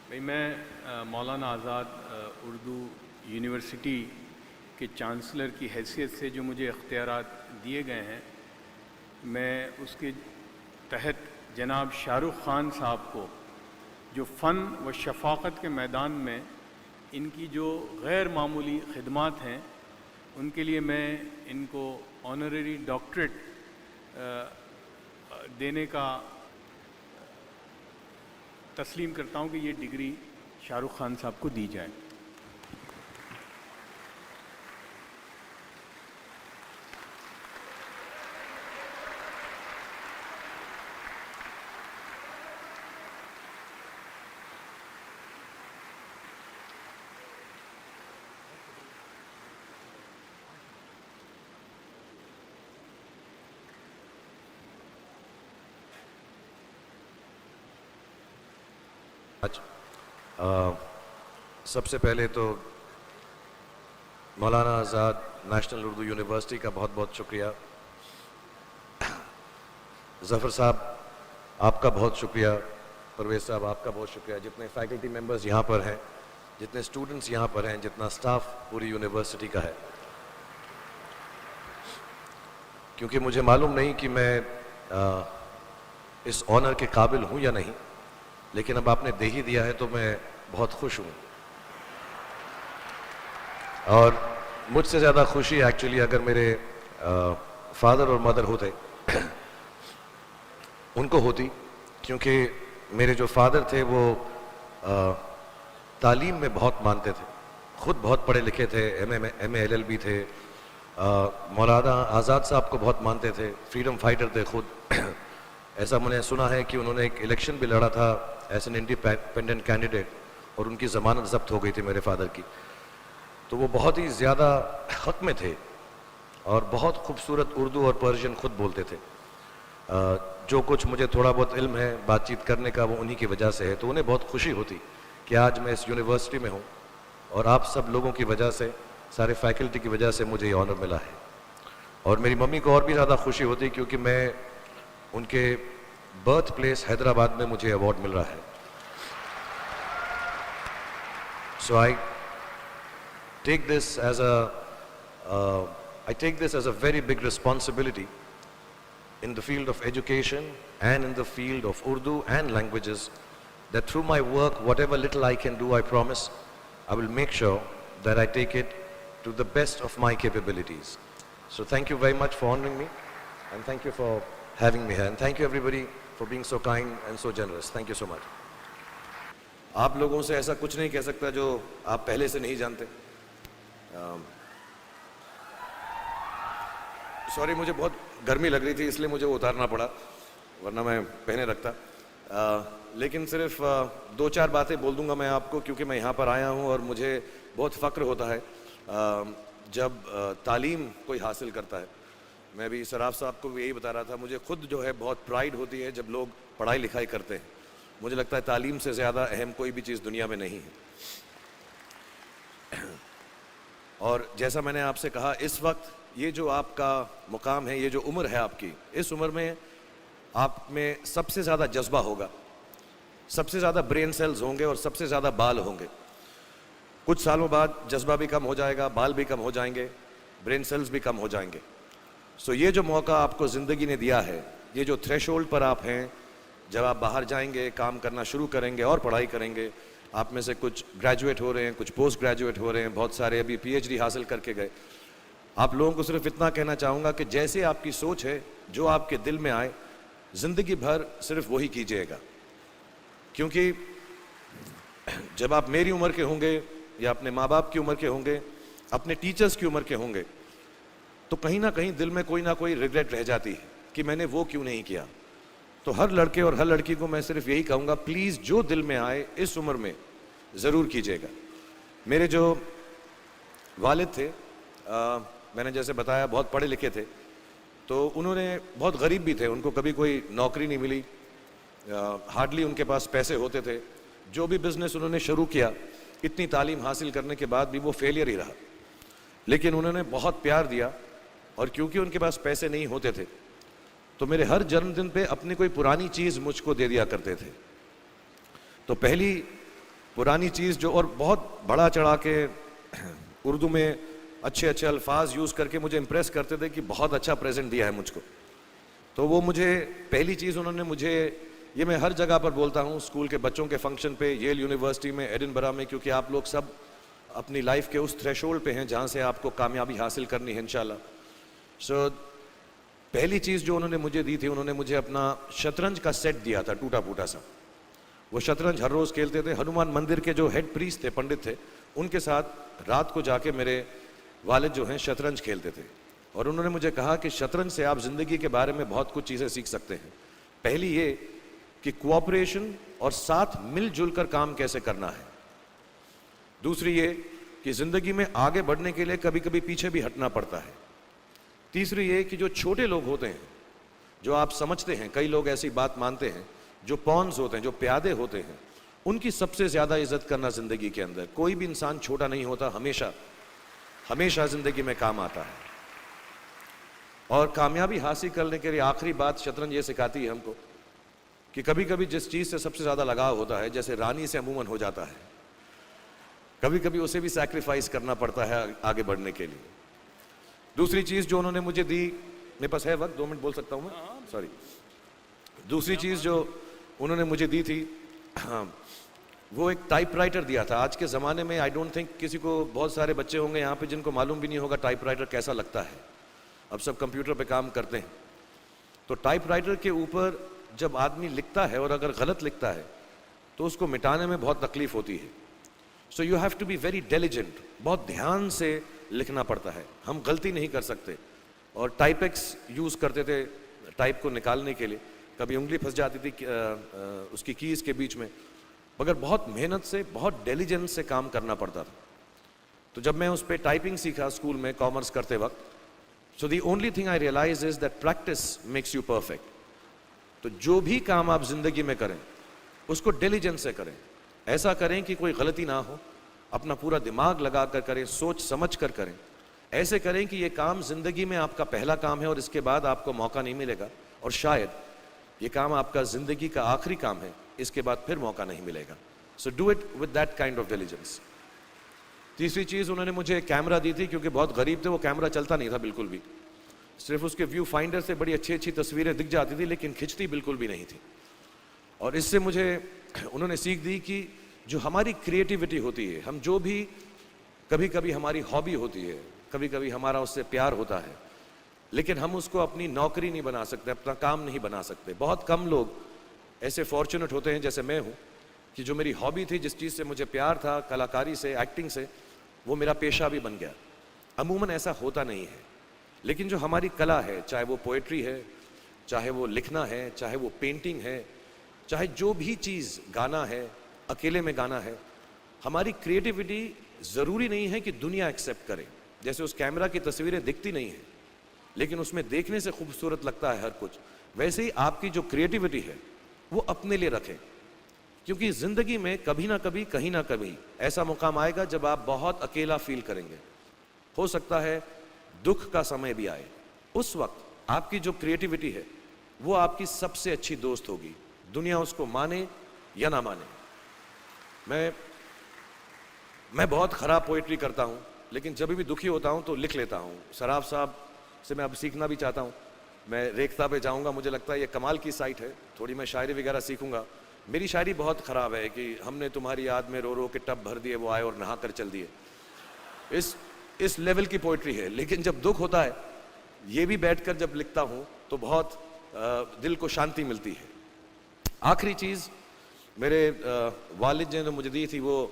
भाई मैं मौलाना आज़ाद उर्दू यूनिवर्सिटी के चांसलर की हैसियत से जो मुझे इख्तियारात दिए गए हैं, मैं उसके तहत जनाब शाहरुख ख़ान साहब को जो फ़न व शफ़ाक़त के मैदान में इनकी जो गैर मामूली खिदमात हैं, उनके लिए मैं इनको ऑनररी डॉक्टरेट देने का तस्लीम करता हूं कि ये डिग्री शाहरुख खान साहब को दी जाए। सबसे पहले तो मौलाना आज़ाद नेशनल उर्दू यूनिवर्सिटी का बहुत बहुत शुक्रिया। ज़फ़र साहब आपका बहुत शुक्रिया, परवेज़ साहब आपका बहुत शुक्रिया, जितने फैकल्टी मेंबर्स यहाँ पर हैं, जितने स्टूडेंट्स यहाँ पर हैं, जितना स्टाफ पूरी यूनिवर्सिटी का है। क्योंकि मुझे मालूम नहीं कि मैं इस ऑनर के काबिल हूँ या नहीं, लेकिन अब आपने दे ही दिया है तो मैं बहुत खुश हूँ। और मुझसे ज़्यादा खुशी एक्चुअली अगर मेरे फादर और मदर होते उनको होती, क्योंकि मेरे जो फादर थे वो तालीम में बहुत मानते थे, खुद बहुत पढ़े लिखे थे, एम ए LLB थे। मौलाना आज़ाद साहब को बहुत मानते थे, फ्रीडम फाइटर थे खुद। ऐसा मैंने सुना है कि उन्होंने एक इलेक्शन भी लड़ा था एज एन इंडिपेंडेंट कैंडिडेट और उनकी ज़मानत ज़ब्त हो गई थी मेरे फादर की। तो वो बहुत ही ज़्यादा हक़ में थे और बहुत खूबसूरत उर्दू और पर्शियन खुद बोलते थे। जो कुछ मुझे थोड़ा बहुत इल्म है बातचीत करने का वो उन्हीं की वजह से है। तो उन्हें बहुत खुशी होती कि आज मैं इस यूनिवर्सिटी में हूँ और आप सब लोगों की वजह से, सारे फैकल्टी की वजह से मुझे ये ऑनर मिला है। और मेरी मम्मी को और भी ज़्यादा खुशी होती क्योंकि मैं उनके बर्थ प्लेस हैदराबाद में मुझे अवार्ड मिल रहा है। सो I take this as a very big responsibility in the field of education and in the field of Urdu and languages, that through my work, whatever little I can do, I promise, I will make sure that I take it to the best of my capabilities. So thank you very much for honoring me, and thank you for having me here, and thank you everybody for being so kind and so generous. Thank you so much. आप लोगों से ऐसा कुछ नहीं कह सकता जो आप पहले से नहीं जानते। सॉरी, मुझे बहुत गर्मी लग रही थी इसलिए मुझे वो उतारना पड़ा, वरना मैं पहने रखता। लेकिन सिर्फ 2-4 बातें बोल दूंगा मैं आपको, क्योंकि मैं यहाँ पर आया हूँ और मुझे बहुत फ़ख्र होता है जब तालीम कोई हासिल करता है। मैं भी सराफ साहब को भी यही बता रहा था, मुझे खुद जो है बहुत प्राइड होती है जब लोग पढ़ाई लिखाई करते हैं। मुझे लगता है तालीम से ज़्यादा अहम कोई भी चीज़ दुनिया में नहीं है। और जैसा मैंने आपसे कहा, इस वक्त ये जो आपका मुकाम है, ये जो उम्र है आपकी, इस उम्र में आप में सबसे ज़्यादा जज्बा होगा, सबसे ज़्यादा ब्रेन सेल्स होंगे और सबसे ज़्यादा बाल होंगे। कुछ सालों बाद जज्बा भी कम हो जाएगा, बाल भी कम हो जाएंगे, ब्रेन सेल्स भी कम हो जाएंगे। सो ये जो मौका आपको ज़िंदगी ने दिया है, ये जो थ्रेशोल्ड पर आप हैं, जब आप बाहर जाएंगे, काम करना शुरू करेंगे और पढ़ाई करेंगे, आप में से कुछ ग्रेजुएट हो रहे हैं, कुछ पोस्ट ग्रेजुएट हो रहे हैं, बहुत सारे अभी PhD हासिल करके गए। आप लोगों को सिर्फ इतना कहना चाहूँगा कि जैसे आपकी सोच है, जो आपके दिल में आए, ज़िंदगी भर सिर्फ वही कीजिएगा। क्योंकि जब आप मेरी उम्र के होंगे या अपने माँ बाप की उम्र के होंगे, अपने टीचर्स की उम्र के होंगे, तो कहीं ना कहीं दिल में कोई ना कोई रिग्रेट रह जाती है कि मैंने वो क्यों नहीं किया। तो हर लड़के और हर लड़की को मैं सिर्फ यही कहूँगा, प्लीज़ जो दिल में आए इस उम्र में ज़रूर कीजिएगा। मेरे जो वालिद थे, मैंने जैसे बताया बहुत पढ़े लिखे थे, तो उन्होंने बहुत गरीब भी थे, उनको कभी कोई नौकरी नहीं मिली, हार्डली उनके पास पैसे होते थे। जो भी बिज़नेस उन्होंने शुरू किया, इतनी तालीम हासिल करने के बाद भी वो फेलियर ही रहा। लेकिन उन्होंने बहुत प्यार दिया, और क्योंकि उनके पास पैसे नहीं होते थे तो मेरे हर जन्मदिन पे अपनी कोई पुरानी चीज़ मुझको दे दिया करते थे। तो पहली पुरानी चीज़ जो, और बहुत बड़ा चढ़ा के उर्दू में अच्छे अच्छे अल्फाज यूज़ करके मुझे इम्प्रेस करते थे कि बहुत अच्छा प्रेजेंट दिया है मुझको। तो वो मुझे पहली चीज़ उन्होंने मुझे, ये मैं हर जगह पर बोलता हूँ, स्कूल के बच्चों के फंक्शन पे, येल यूनिवर्सिटी में, एडिनबरा में, क्योंकि आप लोग सब अपनी लाइफ के उस थ्रेशोल्ड पे हैं जहाँ से आपको कामयाबी हासिल करनी है इंशाल्लाह। सो पहली चीज़ जो उन्होंने मुझे दी थी, उन्होंने मुझे अपना शतरंज का सेट दिया था, टूटा फूटा सा। वो शतरंज हर रोज़ खेलते थे। हनुमान मंदिर के जो हेड प्रीस्ट थे, पंडित थे, उनके साथ रात को जाके मेरे वालिद जो हैं शतरंज खेलते थे। और उन्होंने मुझे कहा कि शतरंज से आप ज़िंदगी के बारे में बहुत कुछ चीज़ें सीख सकते हैं। पहली ये कि कोऑपरेशन और साथ मिलजुल कर काम कैसे करना है। दूसरी ये कि ज़िंदगी में आगे बढ़ने के लिए कभी कभी पीछे भी हटना पड़ता है। तीसरी ये कि जो छोटे लोग होते हैं, जो आप समझते हैं, कई लोग ऐसी बात मानते हैं, जो पॉन्स होते हैं, जो प्यादे होते हैं, उनकी सबसे ज़्यादा इज्जत करना ज़िंदगी के अंदर। कोई भी इंसान छोटा नहीं होता, हमेशा हमेशा ज़िंदगी में काम आता है। और कामयाबी हासिल करने के लिए आखिरी बात शतरंज ये सिखाती है हमको कि कभी कभी जिस चीज़ से सबसे ज़्यादा लगाव होता है, जैसे रानी से अमूमन हो जाता है, कभी कभी उसे भी सैक्रिफाइस करना पड़ता है आगे बढ़ने के लिए। दूसरी चीज़ जो उन्होंने मुझे दी, मेरे पास है वक्त, 2 मिनट बोल सकता हूँ मैं, सॉरी। दूसरी चीज़ जो उन्होंने मुझे दी थी, वो एक टाइपराइटर दिया था। आज के ज़माने में आई डोंट थिंक किसी को, बहुत सारे बच्चे होंगे यहाँ पे जिनको मालूम भी नहीं होगा टाइपराइटर कैसा लगता है। अब सब कंप्यूटर पे काम करते हैं। तो टाइपराइटर के ऊपर जब आदमी लिखता है और अगर गलत लिखता है तो उसको मिटाने में बहुत तकलीफ होती है। So you have to be very diligent, बहुत ध्यान से लिखना पड़ता है। हम गलती नहीं कर सकते। और टाइपेक्स यूज़ करते थे टाइप को निकालने के लिए, कभी उंगली फंस जाती थी उसकी कीज़ के बीच में, मगर बहुत मेहनत से, बहुत डिलिजेंस से काम करना पड़ता था। तो जब मैं उस पर टाइपिंग सीखा स्कूल में कॉमर्स करते वक्त, so the only thing I realise is that practice makes you perfect. तो जो भी काम आप जिंदगी में करें उसको डिलिजेंस से करें, ऐसा करें कि कोई गलती ना हो, अपना पूरा दिमाग लगा कर करें, सोच समझ कर करें। ऐसे करें कि ये काम जिंदगी में आपका पहला काम है और इसके बाद आपको मौका नहीं मिलेगा, और शायद ये काम आपका जिंदगी का आखिरी काम है, इसके बाद फिर मौका नहीं मिलेगा। So do it with that kind of diligence. तीसरी चीज़ उन्होंने मुझे कैमरा दी थी, क्योंकि बहुत गरीब थे, वो कैमरा चलता नहीं था बिल्कुल भी, सिर्फ उसके व्यू फाइंडर से बड़ी अच्छी अच्छी तस्वीरें दिख जाती थी, लेकिन खिंचती बिल्कुल भी नहीं थी। और इससे मुझे उन्होंने सीख दी कि जो हमारी क्रिएटिविटी होती है, हम जो भी, कभी कभी हमारी हॉबी होती है, कभी कभी हमारा उससे प्यार होता है, लेकिन हम उसको अपनी नौकरी नहीं बना सकते, अपना काम नहीं बना सकते। बहुत कम लोग ऐसे फॉर्चुनेट होते हैं जैसे मैं हूँ कि जो मेरी हॉबी थी, जिस चीज़ से मुझे प्यार था, कलाकारी से, एक्टिंग से, वो मेरा पेशा भी बन गया। अमूमन ऐसा होता नहीं है, लेकिन जो हमारी कला है, चाहे वो पोएट्री है, चाहे वो लिखना है, चाहे वो पेंटिंग है, चाहे जो भी चीज़, गाना है, अकेले में गाना है, हमारी क्रिएटिविटी ज़रूरी नहीं है कि दुनिया एक्सेप्ट करे। जैसे उस कैमरा की तस्वीरें दिखती नहीं हैं, लेकिन उसमें देखने से खूबसूरत लगता है हर कुछ, वैसे ही आपकी जो क्रिएटिविटी है वो अपने लिए रखें, क्योंकि ज़िंदगी में कभी ना कभी, कहीं ना कभी ऐसा मुकाम आएगा जब आप बहुत अकेला फील करेंगे। हो सकता है दुख का समय भी आए, उस वक्त आपकी जो क्रिएटिविटी है वो आपकी सबसे अच्छी दोस्त होगी, दुनिया उसको माने या ना माने। मैं बहुत ख़राब पोइट्री करता हूँ, लेकिन जब भी दुखी होता हूँ तो लिख लेता हूँ। सराफ साहब से मैं अब सीखना भी चाहता हूँ। मैं रेख्ता पे जाऊँगा, मुझे लगता है ये कमाल की साइट है, थोड़ी मैं शायरी वगैरह सीखूँगा। मेरी शायरी बहुत ख़राब है कि हमने तुम्हारी याद में रो रो के टब भर दिए, वो आए और नहा कर चल दिए। इस लेवल की पोइट्री है। लेकिन जब दुख होता है, ये भी बैठकर जब लिखता हूँ तो बहुत दिल को शांति मिलती है। आखिरी चीज़ मेरे वालिद जी ने मुझे दी थी, वो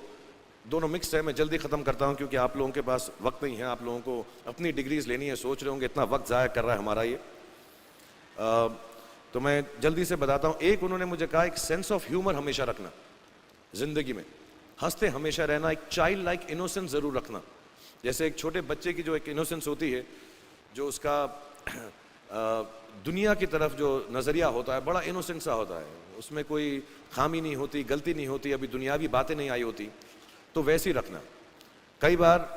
दोनों मिक्स है, मैं जल्दी ख़त्म करता हूँ क्योंकि आप लोगों के पास वक्त नहीं है, आप लोगों को अपनी डिग्रीज लेनी है, सोच रहे होंगे इतना वक्त ज़ाया कर रहा है हमारा ये। तो मैं जल्दी से बताता हूँ। एक उन्होंने मुझे कहा, एक सेंस ऑफ ह्यूमर हमेशा रखना ज़िंदगी में, हंसते हमेशा रहना, एक चाइल्ड लाइक इनोसेंस ज़रूर रखना। जैसे एक छोटे बच्चे की जो एक इनोसेंस होती है, जो उसका दुनिया की तरफ जो नज़रिया होता है बड़ा इनोसेंट सा होता है, उसमें कोई खामी नहीं होती, गलती नहीं होती, अभी दुनियावी बातें नहीं आई होती, तो वैसे ही रखना। कई बार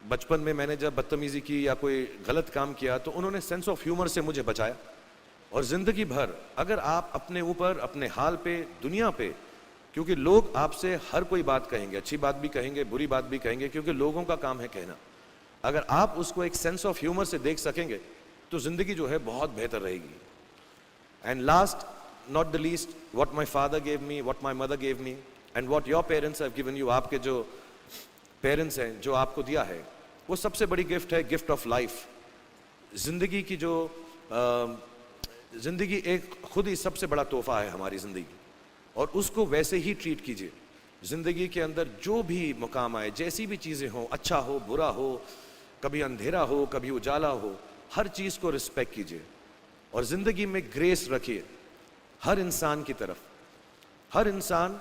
बचपन में मैंने जब बदतमीज़ी की या कोई गलत काम किया तो उन्होंने सेंस ऑफ ह्यूमर से मुझे बचाया। और ज़िंदगी भर अगर आप अपने ऊपर, अपने हाल पे, दुनिया पे क्योंकि लोग आपसे हर कोई बात कहेंगे, अच्छी बात भी कहेंगे, बुरी बात भी कहेंगे, क्योंकि लोगों का काम है कहना। अगर आप उसको एक सेंस ऑफ ह्यूमर से देख सकेंगे तो जिंदगी जो है बहुत बेहतर रहेगी। And last not the least, what my father gave me, what my mother gave me and what your parents have given you, आपके जो पेरेंट्स हैं जो आपको दिया है, वो सबसे बड़ी गिफ्ट है, गिफ्ट ऑफ लाइफ। जिंदगी की जो जिंदगी एक खुद ही सबसे बड़ा तोहफा है हमारी जिंदगी, और उसको वैसे ही ट्रीट कीजिए। जिंदगी के अंदर जो भी मुकाम आए, जैसी भी चीज़ें हों, अच्छा हो बुरा हो, कभी अंधेरा हो कभी उजाला हो, हर चीज़ को रिस्पेक्ट कीजिए और ज़िंदगी में ग्रेस रखिए हर इंसान की तरफ। हर इंसान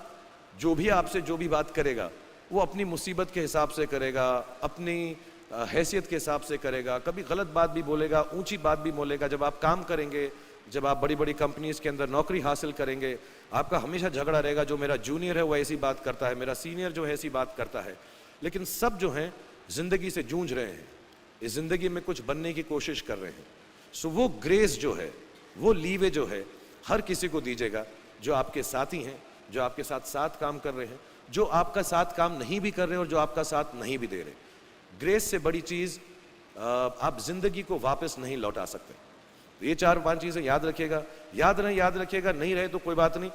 जो भी आपसे जो भी बात करेगा वो अपनी मुसीबत के हिसाब से करेगा, अपनी हैसियत के हिसाब से करेगा। कभी गलत बात भी बोलेगा, ऊंची बात भी बोलेगा। जब आप काम करेंगे, जब आप बड़ी बड़ी कंपनीज के अंदर नौकरी हासिल करेंगे, आपका हमेशा झगड़ा रहेगा, जो मेरा जूनियर है वो ऐसी बात करता है, मेरा सीनियर जो है ऐसी बात करता है। लेकिन सब जो हैं ज़िंदगी से जूझ रहे हैं, इस ज़िंदगी में कुछ बनने की कोशिश कर रहे हैं। सो वो ग्रेस जो है, वो लीवे जो है, हर किसी को दीजिएगा जो आपके साथी हैं, जो आपके साथ साथ काम कर रहे हैं, जो आपका साथ काम नहीं भी कर रहे और जो आपका साथ नहीं भी दे रहे। ग्रेस से बड़ी चीज़ आप ज़िंदगी को वापस नहीं लौटा सकते। ये 4-5 चीज़ें याद रखिएगा। याद रखिएगा, नहीं रहे तो कोई बात नहीं।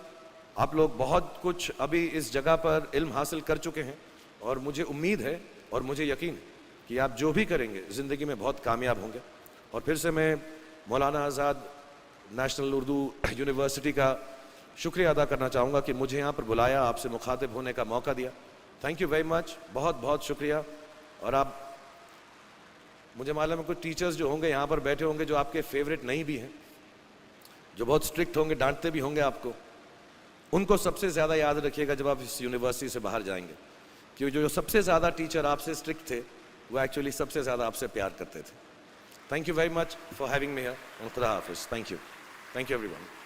आप लोग बहुत कुछ अभी इस जगह पर इल्म हासिल कर चुके हैं और मुझे उम्मीद है और मुझे यकीन है कि आप जो भी करेंगे ज़िंदगी में बहुत कामयाब होंगे। और फिर से मैं मौलाना आज़ाद नेशनल उर्दू यूनिवर्सिटी का शुक्रिया अदा करना चाहूँगा कि मुझे यहाँ पर बुलाया, आपसे मुखातिब होने का मौका दिया। थैंक यू वेरी मच, बहुत बहुत शुक्रिया। और आप, मुझे मालूम है कुछ टीचर्स जो होंगे यहाँ पर बैठे होंगे जो आपके फेवरेट नहीं भी हैं, जो बहुत स्ट्रिक्ट होंगे, डांटते भी होंगे आपको, उनको सबसे ज़्यादा याद रखिएगा जब आप इस यूनिवर्सिटी से बाहर जाएंगे, क्योंकि जो सबसे ज़्यादा टीचर आपसे स्ट्रिक्ट थे वो एक्चुअली सबसे ज़्यादा आपसे प्यार करते थे। Thank you very much for having me here. खुदा हाफिज़। Thank you everyone.